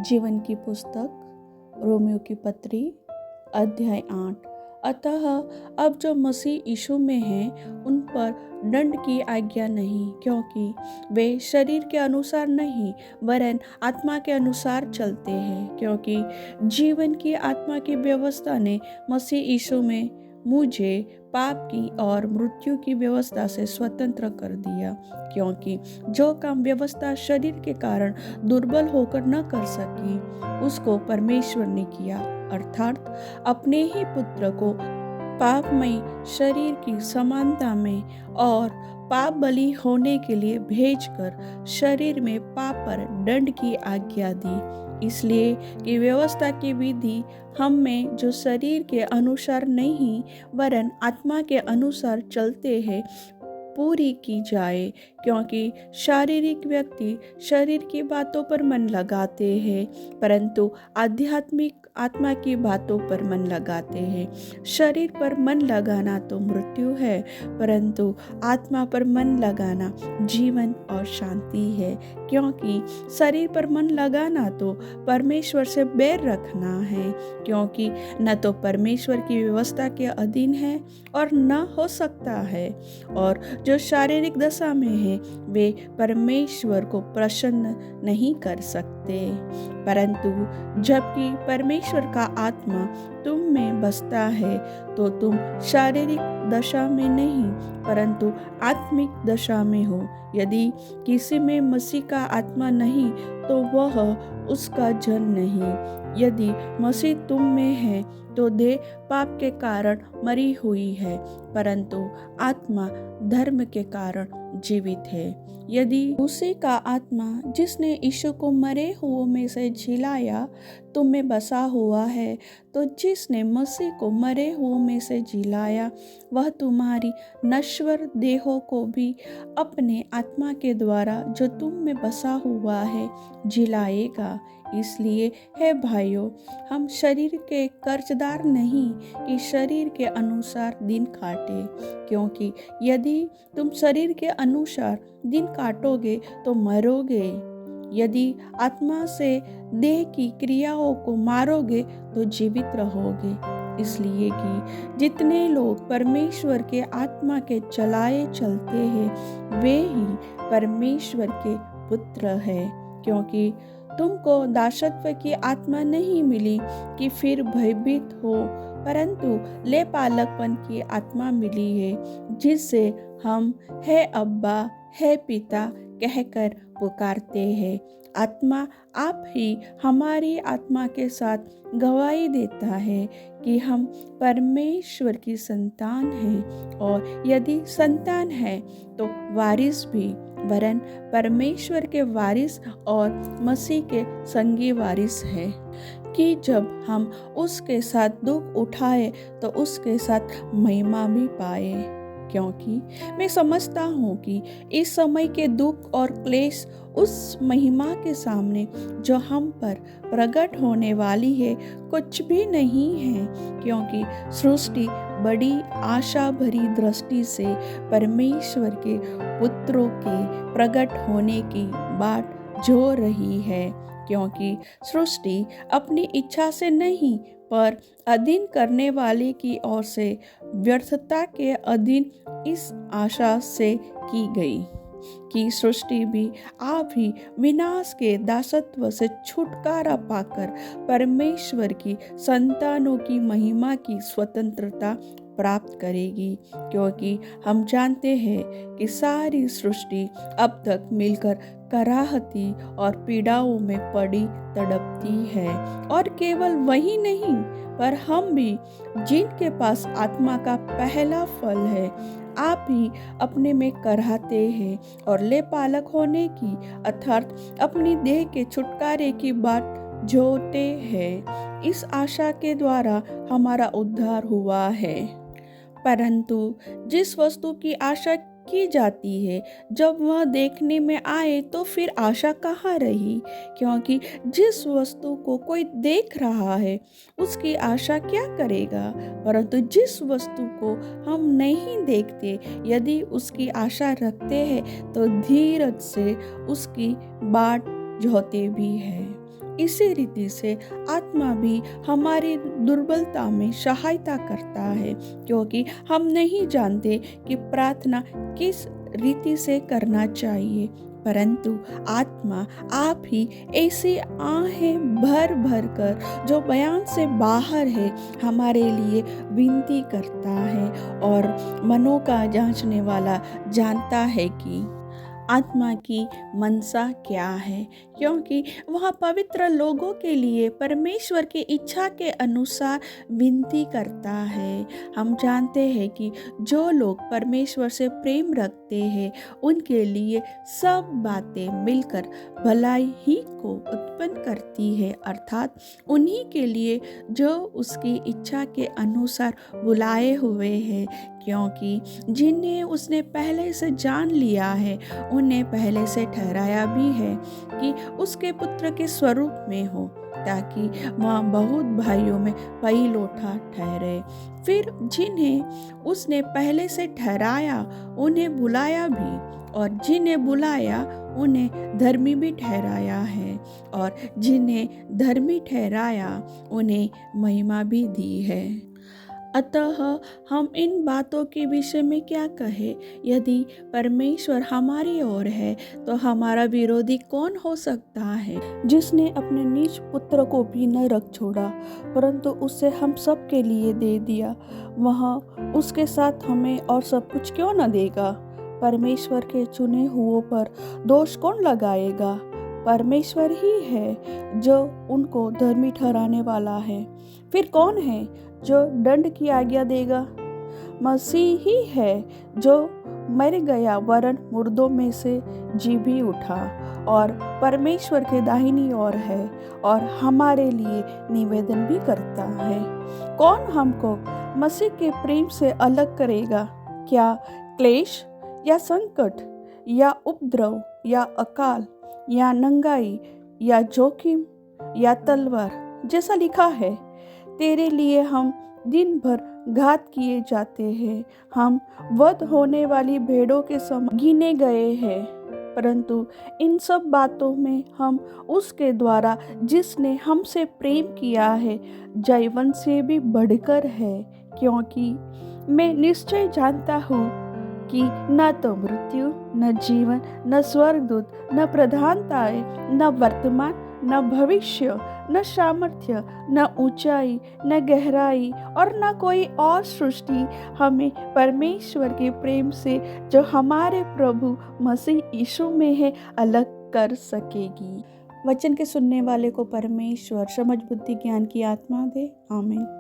जीवन की पुस्तक रोमियो की पत्री अध्याय 8। अतः अब जो मसीह यीशु में हैं उन पर दंड की आज्ञा नहीं, क्योंकि वे शरीर के अनुसार नहीं वरन आत्मा के अनुसार चलते हैं। क्योंकि जीवन की आत्मा की व्यवस्था ने मसीह यीशु में मुझे पाप की और मृत्यु की व्यवस्था से स्वतंत्र कर दिया। क्योंकि जो काम व्यवस्था शरीर के कारण दुर्बल होकर न कर सकी, उसको परमेश्वर ने किया, अर्थात अपने ही पुत्र को पापमय शरीर की समानता में और पाप बलि होने के लिए भेजकर शरीर में पाप पर दंड की आज्ञा दी। इसलिए कि व्यवस्था की विधि हम में जो शरीर के अनुसार नहीं वरन आत्मा के अनुसार चलते हैं पूरी की जाए। क्योंकि शारीरिक व्यक्ति शरीर की बातों पर मन लगाते हैं, परंतु आध्यात्मिक आत्मा की बातों पर मन लगाते हैं। शरीर पर मन लगाना तो मृत्यु है, परंतु आत्मा पर मन लगाना जीवन और शांति है। क्योंकि शरीर पर मन लगाना तो परमेश्वर से बैर रखना है, क्योंकि न तो परमेश्वर की व्यवस्था के अधीन है और न हो सकता है। और जो शारीरिक दशा में है वे परमेश्वर को प्रसन्न नहीं कर सकते। परंतु जबकि परमेश्वर का आत्मा तुम में बसता है तो तुम शारीरिक दशा में नहीं परंतु आत्मिक दशा में हो। यदि किसी में मसीह का आत्मा नहीं तो वह उसका जन नहीं। यदि मसीह तुम में है तो देह पाप के कारण मरी हुई है, परंतु आत्मा धर्म के कारण जीवित है। यदि उसी का आत्मा जिसने यीशु को मरे हुओं में से जिलाया तुम में बसा हुआ है, तो जिसने मसीह को मरे हुओं में से जिलाया वह तुम्हारी नश्वर देहों को भी अपने आत्मा के द्वारा जो तुम में बसा हुआ है जिलाएगा। इसलिए हे भाइयों, हम शरीर के कर्जदार नहीं कि शरीर के अनुसार दिन काटे। क्योंकि यदि तुम शरीर के अनुसार दिन काटोगे तो मरोगे, यदि आत्मा से देह की क्रियाओं को मारोगे तो जीवित रहोगे। इसलिए कि जितने लोग परमेश्वर के आत्मा के चलाए चलते हैं वे ही परमेश्वर के पुत्र हैं। क्योंकि तुमको दासत्व की आत्मा नहीं मिली कि फिर भयभीत हो, परंतु ले पालकपन की आत्मा मिली है, जिससे हम हे अब्बा हे पिता कहकर पुकारते हैं। आत्मा आप ही हमारी आत्मा के साथ गवाही देता है कि हम परमेश्वर की संतान हैं, और यदि संतान है तो वारिस भी, वरन परमेश्वर के वारिस और मसीह के संगी वारिस है, कि जब हम उसके साथ दुख उठाए तो उसके साथ महिमा भी पाए। क्योंकि मैं समझता हूँ कि इस समय के दुख और क्लेश उस महिमा के सामने जो हम पर प्रकट होने वाली है कुछ भी नहीं है। क्योंकि सृष्टि बड़ी आशा भरी दृष्टि से परमेश्वर के पुत्रों के प्रकट होने की बाट जो रही है। क्योंकि सृष्टि अपनी इच्छा से नहीं पर अधीन करने वाले की ओर से व्यर्थता के अधीन इस आशा से की गई कि सृष्टि भी आप ही विनाश के दासत्व से छुटकारा पाकर परमेश्वर की संतानों की महिमा की स्वतंत्रता प्राप्त करेगी। क्योंकि हम जानते हैं कि सारी सृष्टि अब तक मिलकर कराहती और पीड़ाओं में पड़ी तड़पती है। और केवल वही नहीं पर हम भी, जिनके पास आत्मा का पहला फल है, आप ही अपने में कराहते हैं और ले पालक होने की अर्थात अपनी देह के छुटकारे की बात जोते हैं। इस आशा के द्वारा हमारा उद्धार हुआ है। परंतु जिस वस्तु की आशा की जाती है जब वह देखने में आए तो फिर आशा कहाँ रही। क्योंकि जिस वस्तु को कोई देख रहा है उसकी आशा क्या करेगा। परंतु जिस वस्तु को हम नहीं देखते यदि उसकी आशा रखते हैं तो धीरज से उसकी बाट जोहते भी है। इसी रीति से आत्मा भी हमारी दुर्बलता में सहायता करता है, क्योंकि हम नहीं जानते कि प्रार्थना किस रीति से करना चाहिए, परंतु आत्मा आप ही ऐसी आहें भर भर कर जो बयान से बाहर है हमारे लिए विनती करता है। और मनों का जांचने वाला जानता है कि आत्मा की मनसा क्या है, क्योंकि वह पवित्र लोगों के लिए परमेश्वर की इच्छा के अनुसार विनती करता है। हम जानते हैं कि जो लोग परमेश्वर से प्रेम रखते हैं उनके लिए सब बातें मिलकर भलाई ही को उत्पन्न करती है, अर्थात उन्हीं के लिए जो उसकी इच्छा के अनुसार बुलाए हुए हैं, क्योंकि जिन्हें उसने पहले से जान लिया है उन्हें पहले से ठहराया भी है कि उसके पुत्र के स्वरूप में हो, ताकि वह बहुत भाइयों में पहिलौठा ठहरे। फिर जिन्हें उसने पहले से ठहराया उन्हें बुलाया भी, और जिन्हें बुलाया उन्हें धर्मी भी ठहराया है, और जिन्हें धर्मी ठहराया उन्हें महिमा भी दी है। अतः हम इन बातों के विषय में क्या कहें? यदि परमेश्वर हमारी ओर है तो हमारा विरोधी कौन हो सकता है? जिसने अपने निज पुत्र को भी न रख छोड़ा परंतु उसे हम सब के लिए दे दिया, वह उसके साथ हमें और सब कुछ क्यों न देगा? परमेश्वर के चुने हुओं पर दोष कौन लगाएगा? परमेश्वर ही है जो उनको धर्मी ठहराने वाला है। फिर कौन है जो दंड की आज्ञा देगा? मसीह ही है जो मर गया वरन मुर्दों में से जी भी उठा और परमेश्वर के दाहिनी ओर है और हमारे लिए निवेदन भी करता है। कौन हमको मसीह के प्रेम से अलग करेगा? क्या क्लेश या संकट या उपद्रव या अकाल या नंगाई या जोखिम या तलवार? जैसा लिखा है, तेरे लिए हम दिन भर घात किए जाते हैं, हम वध होने वाली भेड़ों के समान गिने गए हैं। परंतु इन सब बातों में हम उसके द्वारा जिसने हमसे प्रेम किया है जीवन से भी बढ़कर है, क्योंकि मैं निश्चय जानता हूँ कि न तो मृत्यु, न जीवन, न स्वर्गदूत, न प्रधानताएं, न वर्तमान, न भविष्य, न सामर्थ्य, न ऊंचाई, न गहराई और न कोई और सृष्टि हमें परमेश्वर के प्रेम से जो हमारे प्रभु मसीह यीशु में है अलग कर सकेगी। वचन के सुनने वाले को परमेश्वर समझ बुद्धि ज्ञान की आत्मा दे। आमीन।